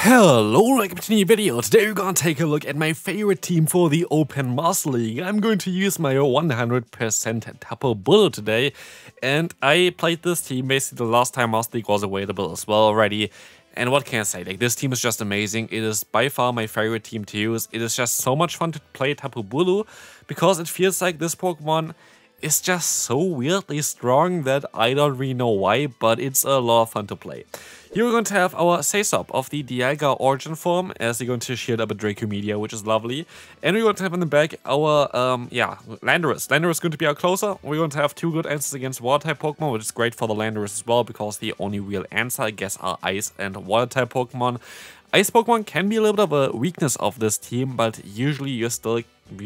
Hello, welcome to a new video. Today we're gonna take a look at my favorite team for the Open Master League. I'm going to use my 100% Tapu Bulu today, and I played this team basically the last time Master League was available as well already. And what can I say, like, this team is just amazing. It is by far my favorite team to use. It is just so much fun to play Tapu Bulu, because it feels like this Pokemon is just so weirdly strong that I don't really know why, but it's a lot of fun to play. Here we're going to have our Sesop of the Dialga Origin form, as they're going to shield up a Draco Meteor, which is lovely. And we're going to have in the back our, Landorus. Landorus is going to be our closer. We're going to have two good answers against Water-type Pokemon, which is great for the Landorus as well, because the only real answer, I guess, are Ice and Water-type Pokemon. Ice Pokemon can be a little bit of a weakness of this team, but usually you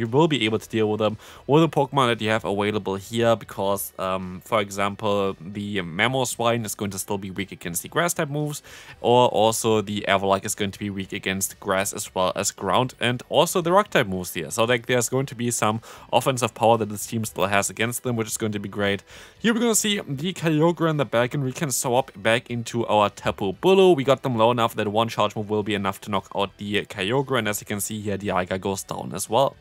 will be able to deal with them with the Pokemon that you have available here, because, for example, the Mamoswine is going to still be weak against the Grass-type moves, or also the Avalok is going to be weak against Grass as well as Ground, and also the Rock-type moves here. So, like, there's going to be some offensive power that this team still has against them, which is going to be great. Here we're going to see the Kyogre in the back, and we can swap back into our Tapu Bulu. We got them low enough that one charge move will be enough to knock out the Kyogre, and as you can see here, the Dialga goes down as well.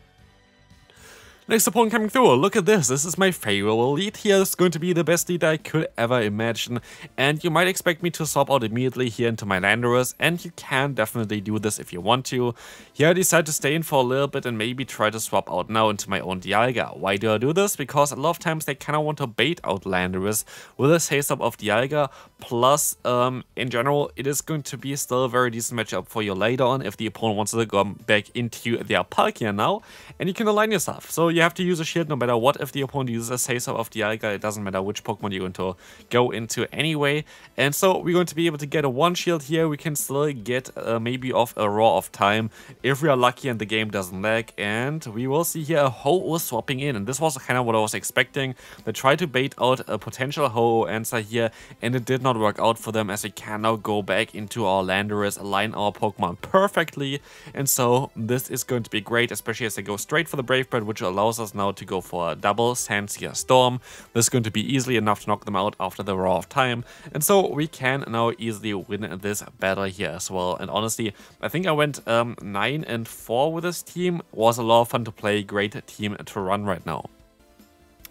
Next opponent coming through, look at this, this is my favorite lead here. This is going to be the best lead I could ever imagine, and you might expect me to swap out immediately here into my Landorus, and you can definitely do this if you want to. Here I decided to stay in for a little bit and maybe try to swap out now into my own Dialga. Why do I do this? Because a lot of times they kind of want to bait out Landorus with a Sesop of Dialga, plus in general it is going to be still a very decent matchup for you later on if the opponent wants to go back into their Palkia now, and you can align yourself. So you have to use a shield no matter what. If the opponent uses a Sesop of Dialga, it doesn't matter which Pokemon you're going to go into anyway. And so we're going to be able to get a one shield here. We can still get maybe off a Roar of Time if we are lucky and the game doesn't lag. And we will see here a Ho-Oh swapping in. And this was kind of what I was expecting. They tried to bait out a potential Ho-Oh answer here, and it did not work out for them, as we can now go back into our Landorus, align our Pokemon perfectly. And so this is going to be great, especially as they go straight for the Brave Bird, which allows us now to go for a double Sandsea Storm. This is going to be easily enough to knock them out after the Roar of Time, and so we can now easily win this battle here as well. And honestly, I think I went 9-4 with this team. Was a lot of fun to play, great team to run right now.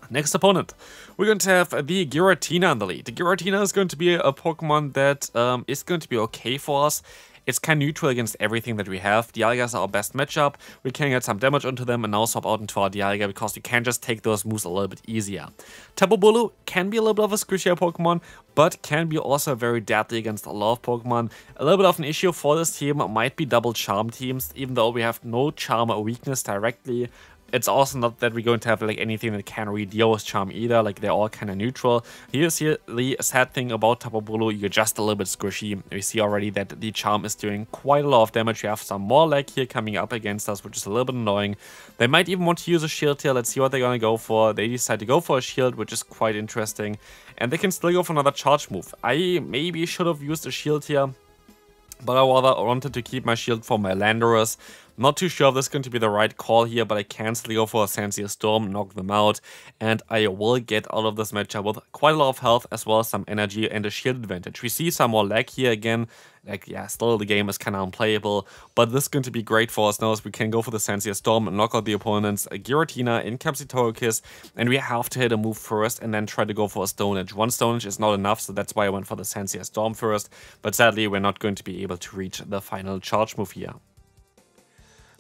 Next opponent, we're going to have the Giratina in the lead. The Giratina is going to be a Pokemon that is going to be okay for us. It's kind of neutral against everything that we have. Dialga is our best matchup. We can get some damage onto them and now swap out into our Dialga, because we can just take those moves a little bit easier. Tapu Bulu can be a little bit of a squishier Pokemon, but can be also very deadly against a lot of Pokemon. A little bit of an issue for this team might be double Charm teams, even though we have no Charm or weakness directly. It's also not that we're going to have like anything that can really deal with Charm either, like they're all kind of neutral. Here's the sad thing about Tapu Bulu, you're just a little bit squishy. We see already that the Charm is doing quite a lot of damage. We have some more lag here coming up against us, which is a little bit annoying. They might even want to use a shield here. Let's see what they're going to go for. They decide to go for a shield, which is quite interesting. And they can still go for another charge move. I maybe should have used a shield here, but I rather wanted to keep my shield for my Landorus. Not too sure if this is going to be the right call here, but I can still go for a Sandsea Storm, knock them out, and I will get out of this matchup with quite a lot of health as well as some energy and a shield advantage. We see some more lag here again. Like, yeah, still the game is kind of unplayable, but this is going to be great for us now, as we can go for the Sandsea Storm and knock out the opponent's Giratina, in comes the Togekiss, and we have to hit a move first and then try to go for a Stone Edge. One Stone Edge is not enough, so that's why I went for the Sandsea Storm first, but sadly we're not going to be able to reach the final charge move here.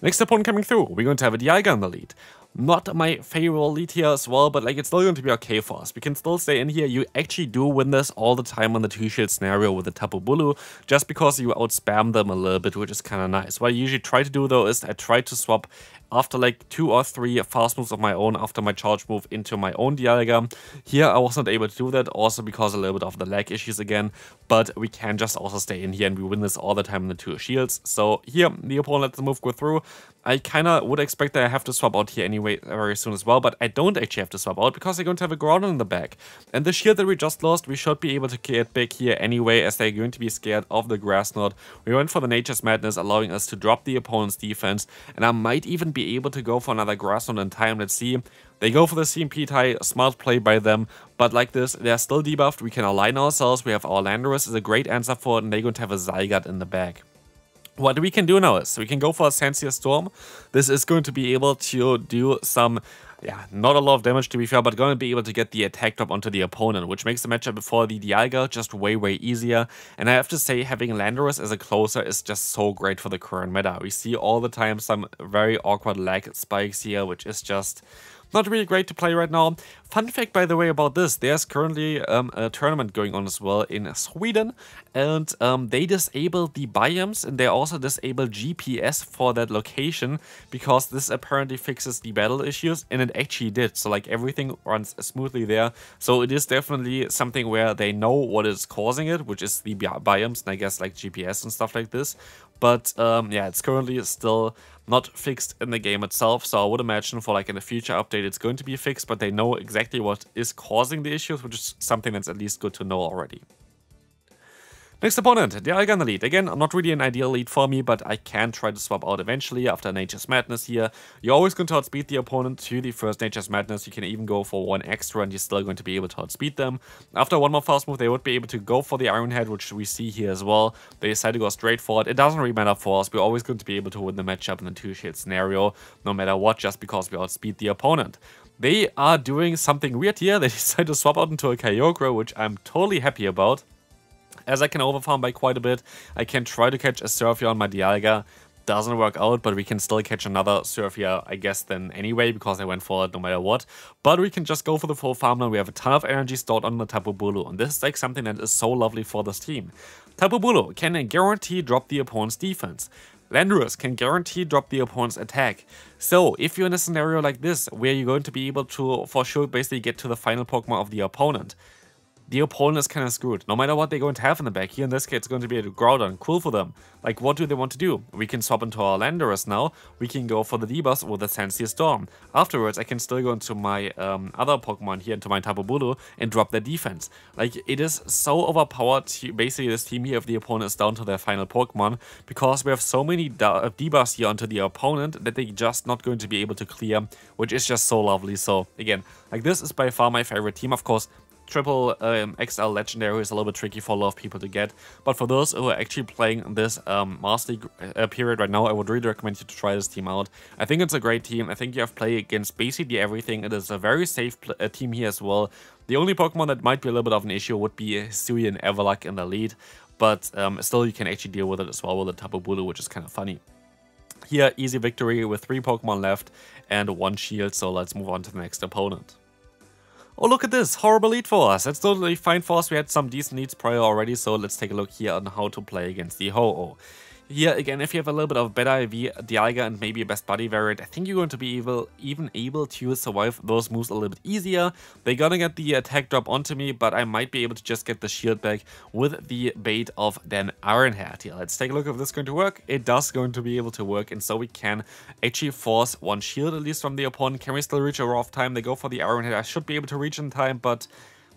Next opponent coming through, we're going to have a Dialga in the lead. Not my favorite lead here as well, but like, it's still going to be okay for us. We can still stay in here. You actually do win this all the time on the two-shield scenario with the Tapu Bulu, just because you outspam them a little bit, which is kind of nice. What I usually try to do though is I try to swap after like 2 or 3 fast moves of my own after my charge move into my own Dialga. Here I was not able to do that, also because a little bit of the lag issues again, but we can just also stay in here and we win this all the time in the 2 shields. So here the opponent lets the move go through. I kind of would expect that I have to swap out here anyway very soon as well, but I don't actually have to swap out because they're going to have a Groudon in the back. And the shield that we just lost, we should be able to get back here anyway, as they're going to be scared of the Grass Knot. We went for the Nature's Madness, allowing us to drop the opponent's defense, and I might even be able to go for another Grass Knot in time. Let's see. They go for the CMP tie, smart play by them, but like this, they're still debuffed. We can align ourselves. We have our Landorus is a great answer for it, and they're going to have a Zygarde in the back. What we can do now is we can go for a Sensier Storm. This is going to be able to do some, not a lot of damage to be fair, but going to be able to get the attack drop onto the opponent, which makes the matchup before the Dialga just way easier. And I have to say, having Landorus as a closer is just so great for the current meta. We see all the time some very awkward lag spikes here, which is just not really great to play right now. Fun fact, by the way, about this, there's currently a tournament going on as well in Sweden, and they disabled the biomes, and they also disabled GPS for that location, because this apparently fixes the battle issues, and it actually did. So like everything runs smoothly there. So it is definitely something where they know what is causing it, which is the biomes, and I guess like GPS and stuff like this. But yeah, it's currently still not fixed in the game itself, so I would imagine for like in the future update it's going to be fixed, but they know exactly what is causing the issues, which is something that's at least good to know already. Next opponent, Dialga in the lead. Again, not really an ideal lead for me, but I can try to swap out eventually after Nature's Madness here. You're always going to outspeed the opponent to the first Nature's Madness. You can even go for one extra and you're still going to be able to outspeed them. After one more fast move, they would be able to go for the Iron Head, which we see here as well. They decide to go straight for it. It doesn't really matter for us. We're always going to be able to win the matchup in a 2-shield scenario, no matter what, just because we outspeed the opponent. They are doing something weird here. They decide to swap out into a Kyogre, which I'm totally happy about, as I can overfarm by quite a bit. I can try to catch a Surfia on my Dialga. Doesn't work out, but we can still catch another Surfia, I guess, then anyway, because I went for it no matter what. But we can just go for the full farm now. We have a ton of energy stored on the Tapu Bulu, and this is like something that is so lovely for this team. Tapu Bulu can guarantee drop the opponent's defense. Landorus can guarantee drop the opponent's attack. So, if you're in a scenario like this, where you're going to be able to, for sure, basically get to the final Pokemon of the opponent, the opponent is kind of screwed. No matter what they're going to have in the back. Here in this case, it's going to be a Groudon. Cool for them. Like, what do they want to do? We can swap into our Landorus now. We can go for the debuff with the Sensier Storm. Afterwards, I can still go into my other Pokemon here, into my Tapu Bulu, and drop their defense. Like, it is so overpowered, basically, this team here, if the opponent is down to their final Pokemon, because we have so many debuffs here onto the opponent that they're just not going to be able to clear, which is just so lovely. So, again, like, this is by far my favorite team. Of course, Triple XL Legendary is a little bit tricky for a lot of people to get, but for those who are actually playing this Master League period right now, I would really recommend you to try this team out. I think it's a great team. I think you have played against basically everything. It is a very safe team here as well. The only Pokemon that might be a little bit of an issue would be Hisuian Everluck in the lead, but still you can actually deal with it as well with the Tapu Bulu, which is kind of funny. Here, easy victory with 3 Pokemon left and 1 shield, so let's move on to the next opponent. Oh, look at this, horrible lead for us. That's totally fine for us. We had some decent leads prior already, so let's take a look here on how to play against the Ho-Oh. Here, again, if you have a little bit of better IV, Dialga, and maybe a best buddy variant, I think you're going to be even able to survive those moves a little bit easier. They're gonna get the attack drop onto me, but I might be able to just get the shield back with the bait of then Iron Head. Here, let's take a look if this is going to work. It does going to be able to work, and so we can actually force 1 shield at least from the opponent. Can we still reach a off time? They go for the Iron Head. I should be able to reach in time, but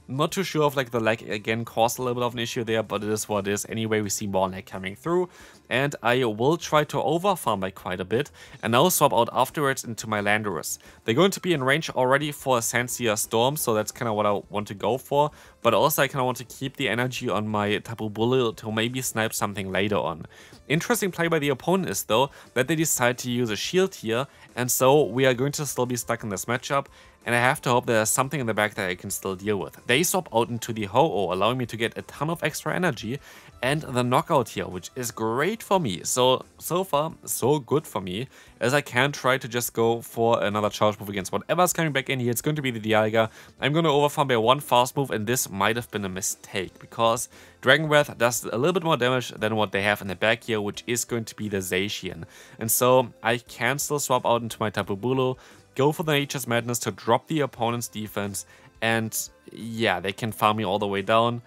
not too sure if like the lag again caused a little bit of an issue there, but it is what it is. Anyway, we see more lag coming through, and I will try to overfarm by quite a bit, and I'll swap out afterwards into my Landorus. They're going to be in range already for a Sensier Storm, so that's kind of what I want to go for, but also I kind of want to keep the energy on my Tapu Bulu to maybe snipe something later on. Interesting play by the opponent is though that they decide to use a shield here, and so we are going to still be stuck in this matchup. And I have to hope there's something in the back that I can still deal with. They swap out into the Ho-Oh, allowing me to get a ton of extra energy and the knockout here, which is great for me. So far, so good for me, as I can try to just go for another charge move against whatever's coming back in here. It's going to be the Dialga. I'm going to overfarm by 1 fast move, and this might have been a mistake, because Dragon Breath does a little bit more damage than what they have in the back here, which is going to be the Zacian. And so I can still swap out into my Tapu Bulu, go for the Nature's Madness to drop the opponent's defense, and yeah, they can farm me all the way down,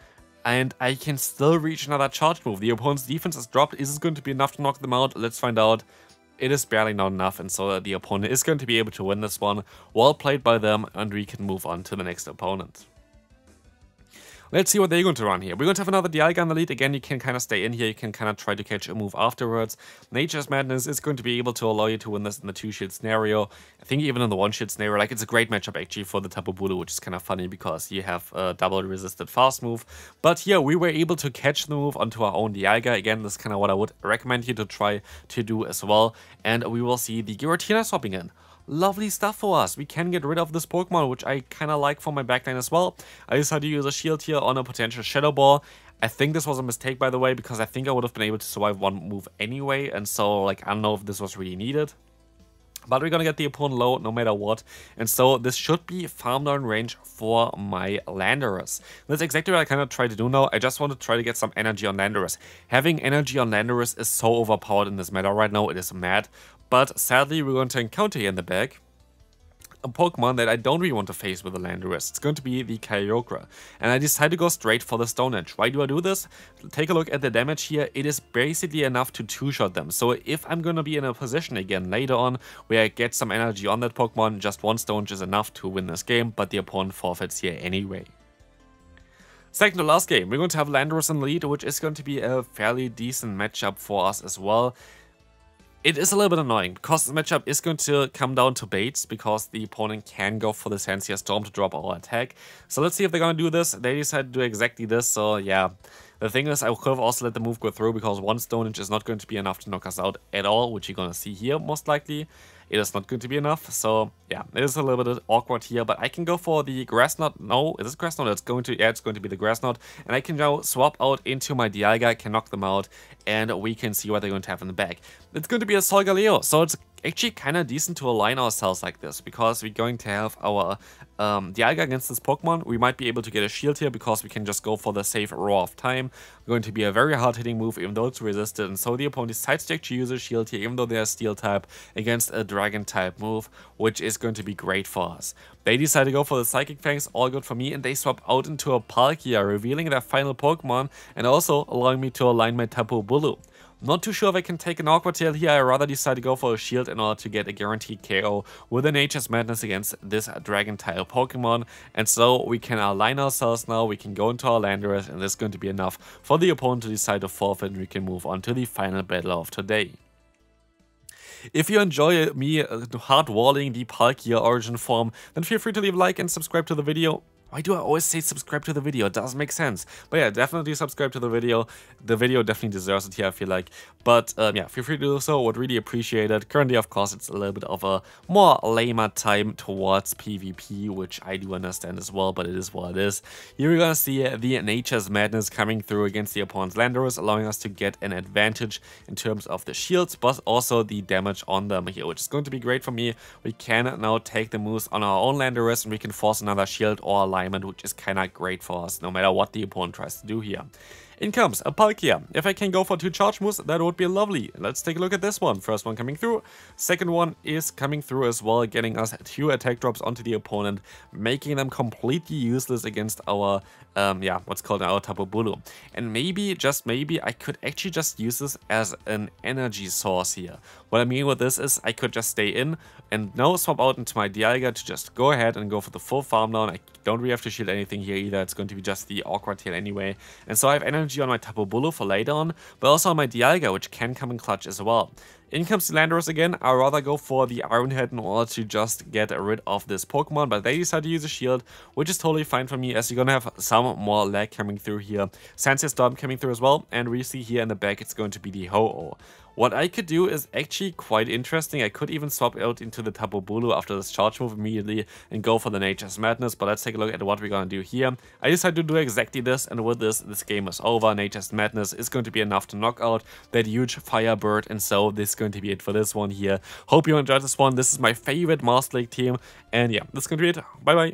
and I can still reach another charge move. The opponent's defense is dropped. Is this going to be enough to knock them out? Let's find out. It is barely not enough, and so the opponent is going to be able to win this one. Well played by them, and we can move on to the next opponent. Let's see what they're going to run here. We're going to have another Dialga in the lead. Again, you can kind of stay in here. You can kind of try to catch a move afterwards. Nature's Madness is going to be able to allow you to win this in the 2-shield scenario. I think even in the 1-shield scenario, like, it's a great matchup actually for the Tapu Bulu, which is kind of funny because you have a double resisted fast move. But here, we were able to catch the move onto our own Dialga. Again, this is kind of what I would recommend you to try to do as well. And we will see the Giratina swapping in. Lovely stuff for us. We can get rid of this Pokemon, which I kind of like for my backline as well. I decided to use a shield here on a potential Shadow Ball. I think this was a mistake, by the way, because I think I would have been able to survive one move anyway. And so, like, I don't know if this was really needed. But we're gonna get the opponent low no matter what. And so this should be farm down range for my Landorus. That's exactly what I kind of try to do now. I just want to try to get some energy on Landorus. Having energy on Landorus is so overpowered in this meta right now. It is mad. But sadly, we're going to encounter here in the back a Pokemon that I don't really want to face with the Landorus. It's going to be the Kyogre. And I decided to go straight for the Stone Edge. Why do I do this? Take a look at the damage here. It is basically enough to 2-shot them. So if I'm going to be in a position again later on where I get some energy on that Pokemon, just one Stone Edge is enough to win this game, but the opponent forfeits here anyway. Second to last game, we're going to have Landorus in the lead, which is going to be a fairly decent matchup for us as well. It is a little bit annoying because this matchup is going to come down to baits because the opponent can go for the Sancia Storm to drop our attack. So let's see if they're going to do this. They decided to do exactly this, so yeah. The thing is, I could have also let the move go through because one Stone Edge is not going to be enough to knock us out at all, which you're going to see here most likely. It is not going to be enough, so yeah, it is a little bit awkward here, but I can go for the Grass Knot. No, is it Grass Knot? It's going to be the Grass Knot, and I can now swap out into my Dialga, can knock them out, and we can see what they're going to have in the back. It's going to be a Solgaleo, so it's actually kind of decent to align ourselves like this, because we're going to have our Dialga against this Pokemon. We might be able to get a shield here, because we can just go for the safe Roar of Time. We're going to be a very hard-hitting move, even though it's resisted, and so the opponent decides to actually use a shield here, even though they're Steel type, against a Dragon type move, which is going to be great for us. They decide to go for the Psychic Fangs, all good for me, and they swap out into a Palkia, revealing their final Pokemon, and also allowing me to align my Tapu Bulu. Not too sure if I can take an Aqua Tail here. I rather decide to go for a shield in order to get a guaranteed KO with a Nature's Madness against this Dragon type Pokemon. And so we can align ourselves now. We can go into our Landorus, and this is going to be enough for the opponent to decide to forfeit, and we can move on to the final battle of today. If you enjoy me hardwalling the Palkia origin form, then feel free to leave a like and subscribe to the video. Why do I always say subscribe to the video? It doesn't make sense. But yeah, definitely subscribe to the video. The video definitely deserves it here, I feel like. But yeah, feel free to do so. Would really appreciate it. Currently, of course, it's a little bit of a more lamer time towards PvP, which I do understand as well, but it is what it is. Here we're going to see the Nature's Madness coming through against the opponent's Landorus, allowing us to get an advantage in terms of the shields, but also the damage on them here, which is going to be great for me. We can now take the moves on our own Landorus, and we can force another shield or alignment, which is kind of great for us, no matter what the opponent tries to do here. In comes a Palkia. If I can go for 2 charge moves, that would be lovely. Let's take a look at this one. First one coming through. Second one is coming through as well, getting us 2 attack drops onto the opponent, making them completely useless against our, yeah, what's called our Tapu Bulu. And maybe, just maybe, I could actually just use this as an energy source here. What I mean with this is I could just stay in and now swap out into my Dialga to just go ahead and go for the full farm down. I don't really have to shield anything here either. It's going to be just the Aqua Tail anyway. And so I have energy on my Tapu Bulu for later on, but also on my Dialga, which can come in clutch as well. In comes the Landorus again. I'd rather go for the Iron Head in order to just get rid of this Pokemon, but they decide to use a shield, which is totally fine for me, as you're gonna have some more lag coming through here. Sancia Storm coming through as well, and we see here in the back it's going to be the Ho-Oh. What I could do is actually quite interesting. I could even swap out into the Tapu Bulu after this charge move immediately and go for the Nature's Madness, but let's take a look at what we're gonna do here. I decided to do exactly this, and with this game is over. Nature's Madness is going to be enough to knock out that huge Firebird, and so this is going to be it for this one here. Hope you enjoyed this one. This is my favorite Master League team, and yeah, this is going to be it. Bye bye.